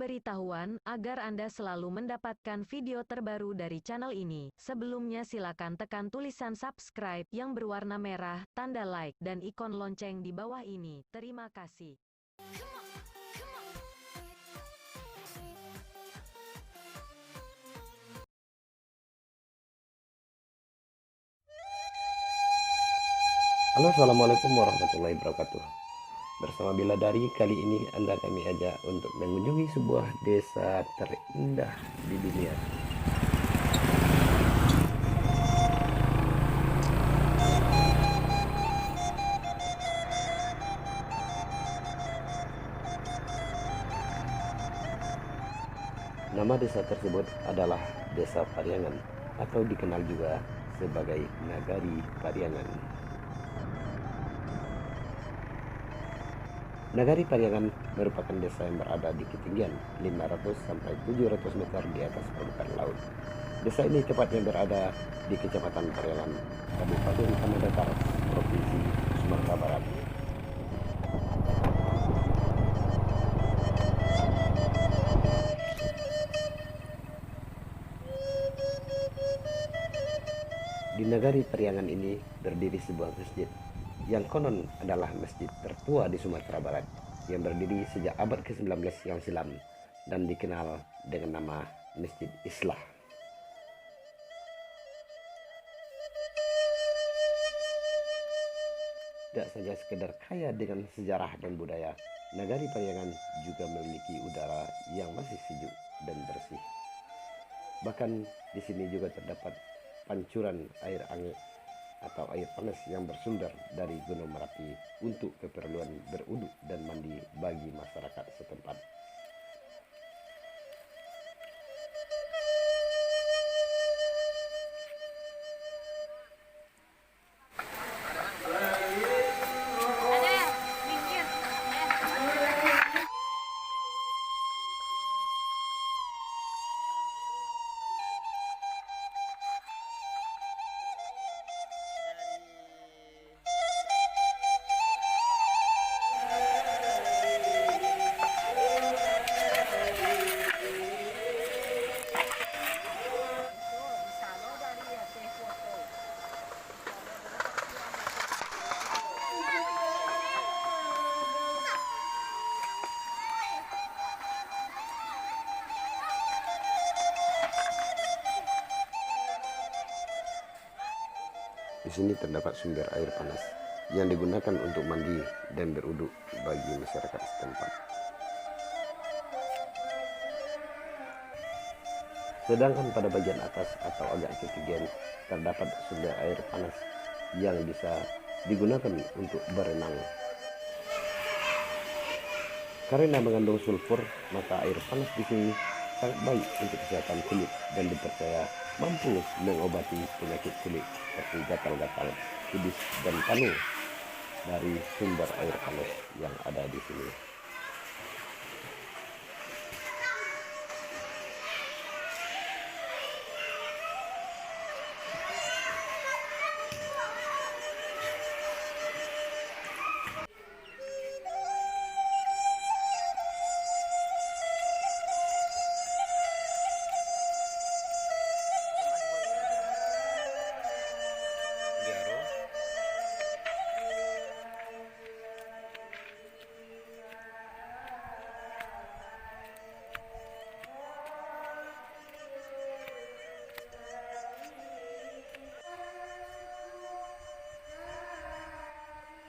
pemberitahuan agar Anda selalu mendapatkan video terbaru dari channel ini. Sebelumnya silakan tekan tulisan subscribe yang berwarna merah, tanda like, dan ikon lonceng di bawah ini. Terima kasih. Halo, assalamualaikum warahmatullahi wabarakatuh. Bersama Biladari, kali ini Anda kami ajak untuk mengunjungi sebuah desa terindah di dunia. Nama desa tersebut adalah Desa Pariangan atau dikenal juga sebagai Nagari Pariangan. Nagari Pariangan merupakan desa yang berada di ketinggian 500 sampai 700 meter di atas permukaan laut. Desa ini tepatnya berada di Kecamatan Pariangan, Kabupaten Tanah Datar, Provinsi Sumatera Barat. Di Nagari Pariangan ini berdiri sebuah masjid yang konon adalah masjid tertua di Sumatera Barat, yang berdiri sejak abad ke-19 yang silam dan dikenal dengan nama Masjid Islah. Tidak saja sekedar kaya dengan sejarah dan budaya, Nagari Pariangan juga memiliki udara yang masih sejuk dan bersih. Bahkan di sini juga terdapat pancuran air angin atau air panas yang bersumber dari Gunung Merapi untuk keperluan berwudu dan mandi bagi masyarakat setempat. Di sini terdapat sumber air panas yang digunakan untuk mandi dan berwudu bagi masyarakat setempat. Sedangkan pada bagian atas atau agak ketinggian terdapat sumber air panas yang bisa digunakan untuk berenang. Karena mengandung sulfur, maka air panas di sini sangat baik untuk kesehatan kulit dan dipercaya mampu mengobati penyakit kulit seperti gatal-gatal, kudis, dan panu dari sumber air panas yang ada di sini.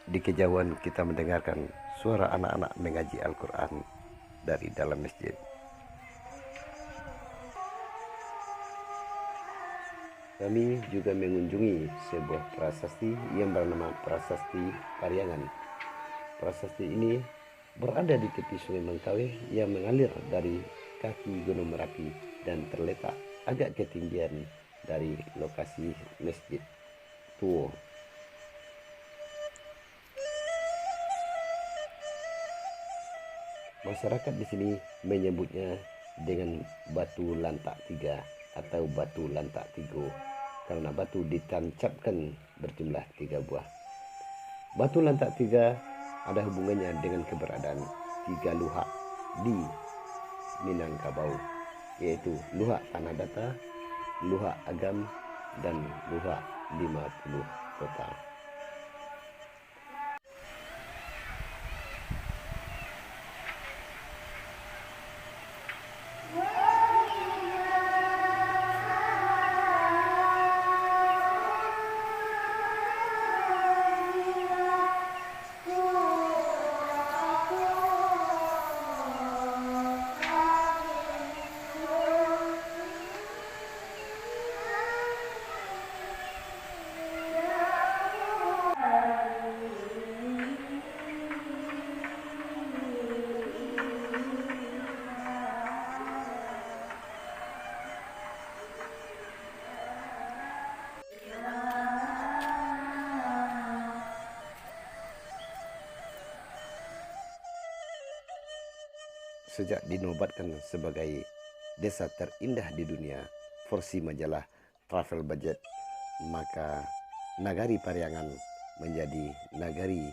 Di kejauhan kita mendengarkan suara anak-anak mengaji Al-Quran dari dalam masjid. Kami juga mengunjungi sebuah prasasti yang bernama Prasasti Pariangan. Prasasti ini berada di tepi Sungai Mangkawe yang mengalir dari kaki Gunung Merapi dan terletak agak ketinggian dari lokasi Masjid Tua. Masyarakat di sini menyebutnya dengan batu lantak tiga atau batu lantak tigo karena batu ditancapkan berjumlah 3 buah. Batu lantak tiga ada hubungannya dengan keberadaan 3 luhak di Minangkabau, yaitu Luhak Tanah Datar, Luhak Agam, dan Luhak 50 Kota. Sejak dinobatkan sebagai desa terindah di dunia versi majalah Travel Budget, maka Nagari Pariangan menjadi nagari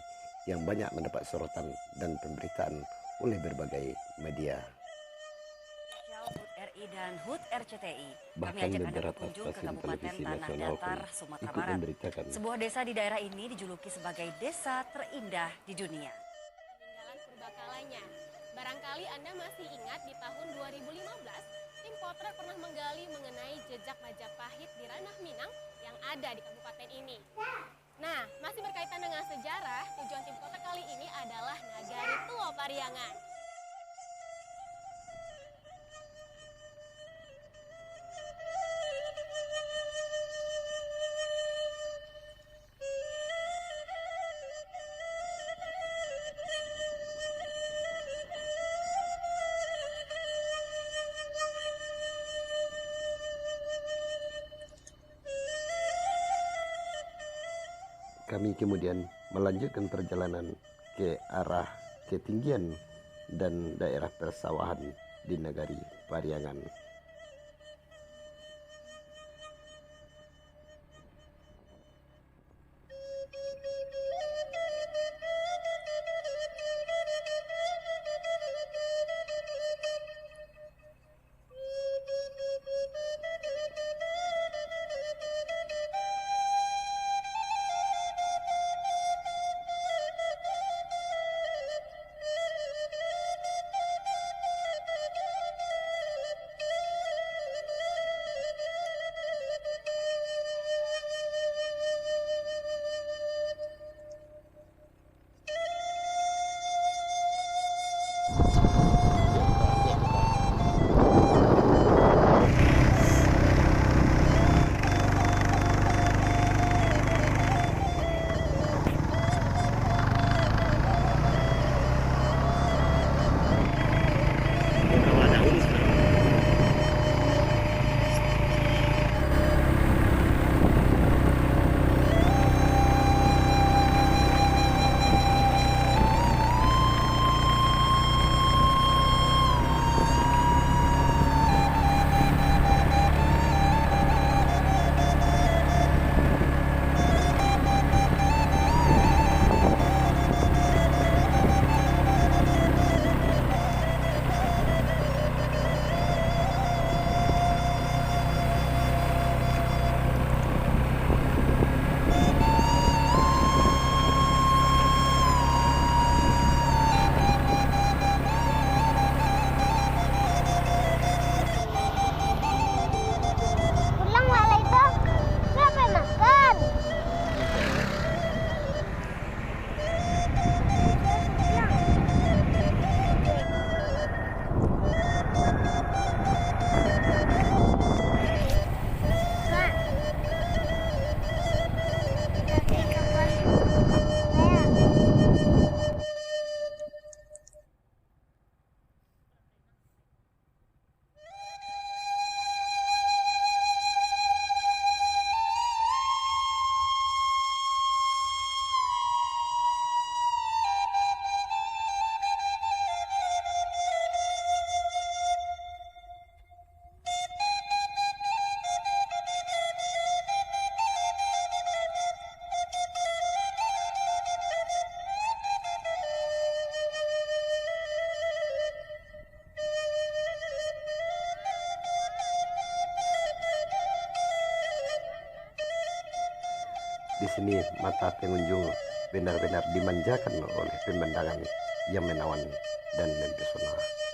yang banyak mendapat sorotan dan pemberitaan oleh berbagai media. HUT RI dan HUT RCTI. Kami Bahkan ajak Anda beberapa berkunjung ke stasiun Kabupaten televisi Tanah nasional Datar, pun Sumatera ikut Barat. memberitakan Sebuah desa di daerah ini dijuluki sebagai desa terindah di dunia. Peninggalan purbakalanya. Barangkali Anda masih ingat di tahun 2015, tim potret pernah menggali mengenai jejak Majapahit di Ranah Minang yang ada di kabupaten ini. Nah, masih berkaitan dengan sejarah, tujuan tim potret kali ini adalah Nagari Tua Pariangan. Kami kemudian melanjutkan perjalanan ke arah ketinggian dan daerah persawahan di Nagari Pariangan. Di sini mata pengunjung benar-benar dimanjakan oleh pemandangan yang menawan dan mempesona.